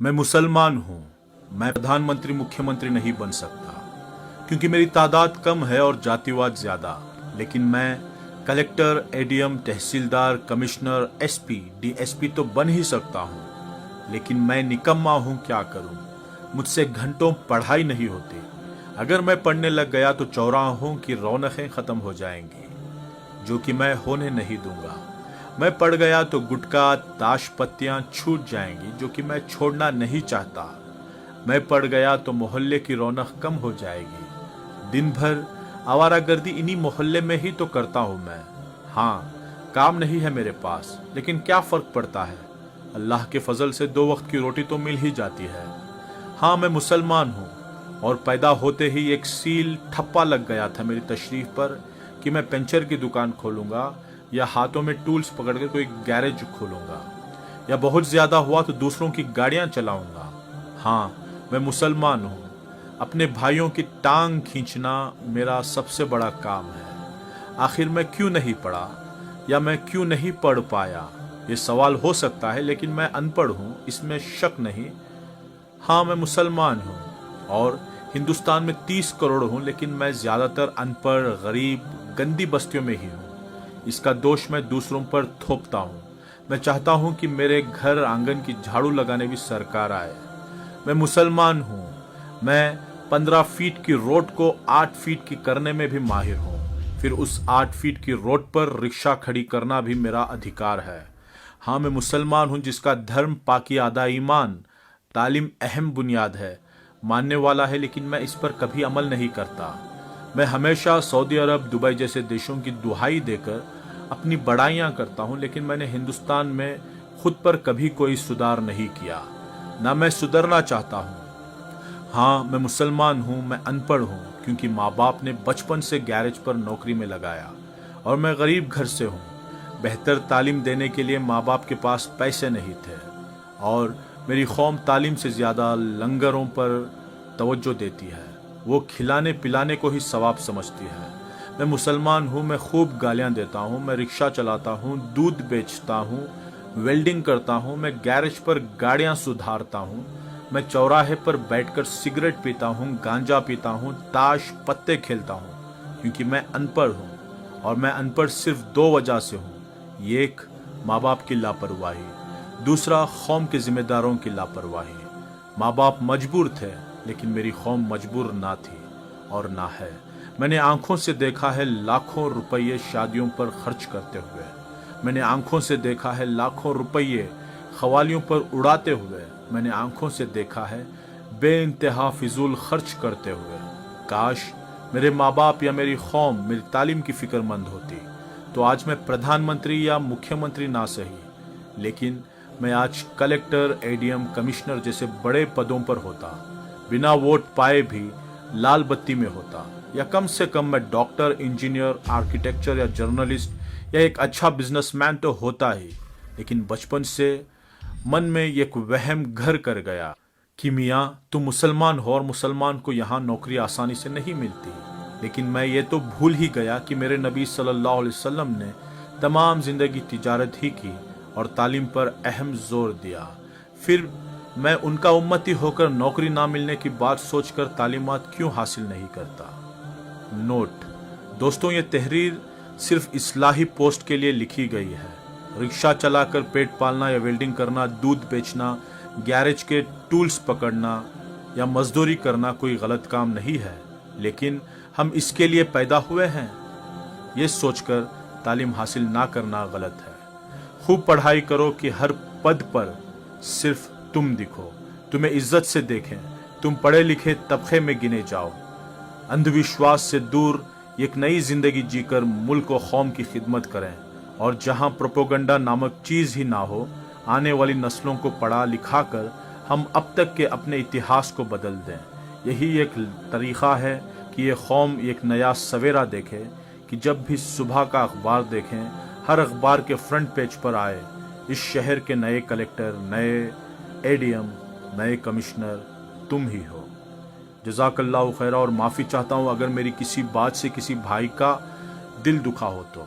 मैं मुसलमान हूँ। मैं प्रधानमंत्री मुख्यमंत्री नहीं बन सकता क्योंकि मेरी तादाद कम है और जातिवाद ज्यादा। लेकिन मैं कलेक्टर, एडीएम, तहसीलदार, कमिश्नर, एसपी, डीएसपी तो बन ही सकता हूँ। लेकिन मैं निकम्मा हूँ, क्या करूँ? मुझसे घंटों पढ़ाई नहीं होती। अगर मैं पढ़ने लग गया तो चौराहों की रौनकें खत्म हो जाएंगी, जो कि मैं होने नहीं दूंगा। मैं पड़ गया तो गुटखा, ताश पत्तियां छूट जाएंगी, जो कि मैं छोड़ना नहीं चाहता। मैं पड़ गया तो मोहल्ले की रौनक कम हो जाएगी। दिन भर आवारागर्दी इन्हीं मोहल्ले में ही तो करता हूं मैं। हाँ, काम नहीं है मेरे पास, लेकिन क्या फर्क पड़ता है? अल्लाह के फजल से 2 वक्त की रोटी तो मिल ही जाती है। हाँ, मैं मुसलमान हूँ और पैदा होते ही एक सील ठप्पा लग गया था मेरी तशरीफ पर कि मैं पंचर की दुकान खोलूंगा या हाथों में टूल्स पकड़कर कोई गैरेज खोलूंगा, या बहुत ज्यादा हुआ तो दूसरों की गाड़ियां चलाऊंगा। हाँ, मैं मुसलमान हूँ। अपने भाइयों की टांग खींचना मेरा सबसे बड़ा काम है। आखिर मैं क्यों नहीं पढ़ा या मैं क्यों नहीं पढ़ पाया? ये सवाल हो सकता है, लेकिन मैं अनपढ़ हूँ, इसमें शक नहीं। हाँ, मैं मुसलमान हूँ और हिंदुस्तान में 30 करोड़ हूँ, लेकिन मैं ज्यादातर अनपढ़, गरीब, गंदी बस्तियों में ही हूँ। इसका दोष मैं दूसरों पर थोपता हूँ। मैं चाहता हूँ कि मेरे घर आंगन की झाड़ू लगाने भी सरकार आए। मैं मुसलमान हूँ। मैं 15 फीट की रोड को 8 फीट की करने में भी माहिर हूँ। फिर उस 8 फीट की रोड पर रिक्शा खड़ी करना भी मेरा अधिकार है। हाँ, मैं मुसलमान हूँ जिसका धर्म, पाकी, आदा, ईमान, तालीम अहम बुनियाद है, मानने वाला है, लेकिन मैं इस पर कभी अमल नहीं करता। मैं हमेशा सऊदी अरब, दुबई जैसे देशों की दुहाई देकर अपनी बड़ाइयां करता हूं, लेकिन मैंने हिंदुस्तान में खुद पर कभी कोई सुधार नहीं किया, ना मैं सुधरना चाहता हूं। हाँ, मैं मुसलमान हूं। मैं अनपढ़ हूं क्योंकि माँ बाप ने बचपन से गैरेज पर नौकरी में लगाया, और मैं गरीब घर से हूं। बेहतर तालीम देने के लिए माँ बाप के पास पैसे नहीं थे, और मेरी कौम तालीम से ज्यादा लंगरों पर तवज्जो देती है। वो खिलाने पिलाने को ही सवाब समझती है। मैं मुसलमान हूँ। मैं खूब गालियाँ देता हूँ। मैं रिक्शा चलाता हूँ, दूध बेचता हूँ, वेल्डिंग करता हूँ। मैं गैरेज पर गाड़ियाँ सुधारता हूँ। मैं चौराहे पर बैठकर सिगरेट पीता हूँ, गांजा पीता हूँ, ताश पत्ते खेलता हूँ, क्योंकि मैं अनपढ़ हूँ। और मैं अनपढ़ सिर्फ 2 वजह से हूँ। एक, माँ बाप की लापरवाही। दूसरा, कौम के जिम्मेदारों की लापरवाही। माँ बाप मजबूर थे, लेकिन मेरी कौम मजबूर ना थी और ना है। मैंने आंखों से देखा है लाखों रुपये शादियों पर खर्च करते हुए। मैंने आंखों से देखा है लाखों रुपये खवालियों पर उड़ाते हुए। मैंने आंखों से देखा है बेइंतहा फिजूल खर्च करते हुए। काश मेरे माँ बाप या मेरी कौम मेरी तालीम की फिक्रमंद होती तो आज मैं प्रधानमंत्री या मुख्यमंत्री ना सही, लेकिन मैं आज कलेक्टर, एडीएम, कमिश्नर जैसे बड़े पदों पर होता। बिना वोट पाए भी लाल बत्ती में होता, या कम से कम मैं डॉक्टर, इंजीनियर, आर्किटेक्चर या जर्नलिस्ट या एक अच्छा बिजनेसमैन तो होता ही। लेकिन बचपन से मन में एक वहम घर कर गया कि मियाँ तुम मुसलमान हो और मुसलमान को यहाँ नौकरी आसानी से नहीं मिलती। लेकिन मैं ये तो भूल ही गया कि मेरे नबी सल्लल्लाहु अलैहि वसल्लम ने तमाम जिंदगी तिजारत ही की और तालीम पर अहम जोर दिया। फिर मैं उनका उम्मती होकर नौकरी ना मिलने की बात सोचकर तालीमात क्यों हासिल नहीं करता? नोट दोस्तों, ये तहरीर सिर्फ इस्लाही पोस्ट के लिए लिखी गई है। रिक्शा चलाकर पेट पालना या वेल्डिंग करना, दूध बेचना, गैरेज के टूल्स पकड़ना या मजदूरी करना कोई गलत काम नहीं है, लेकिन हम इसके लिए पैदा हुए हैं। ये सोचकर तालीम हासिल ना करना गलत है। खूब पढ़ाई करो कि हर पद पर सिर्फ तुम दिखो, तुम्हें इज्जत से देखें, तुम पढ़े लिखे तबके में गिने जाओ। अंधविश्वास से दूर एक नई जिंदगी जीकर मुल्क और कौम की खिदमत करें, और जहां प्रोपोगंडा नामक चीज ही ना हो, आने वाली नस्लों को पढ़ा लिखा कर हम अब तक के अपने इतिहास को बदल दें। यही एक तरीका है कि ये कौम एक नया सवेरा देखे, कि जब भी सुबह का अखबार देखें, हर अखबार के फ्रंट पेज पर आए इस शहर के नए कलेक्टर, नए एडीएम, नए कमिश्नर तुम ही हो। जज़ाकल्लाहु खैरा, और माफ़ी चाहता हूँ अगर मेरी किसी बात से किसी भाई का दिल दुखा हो तो।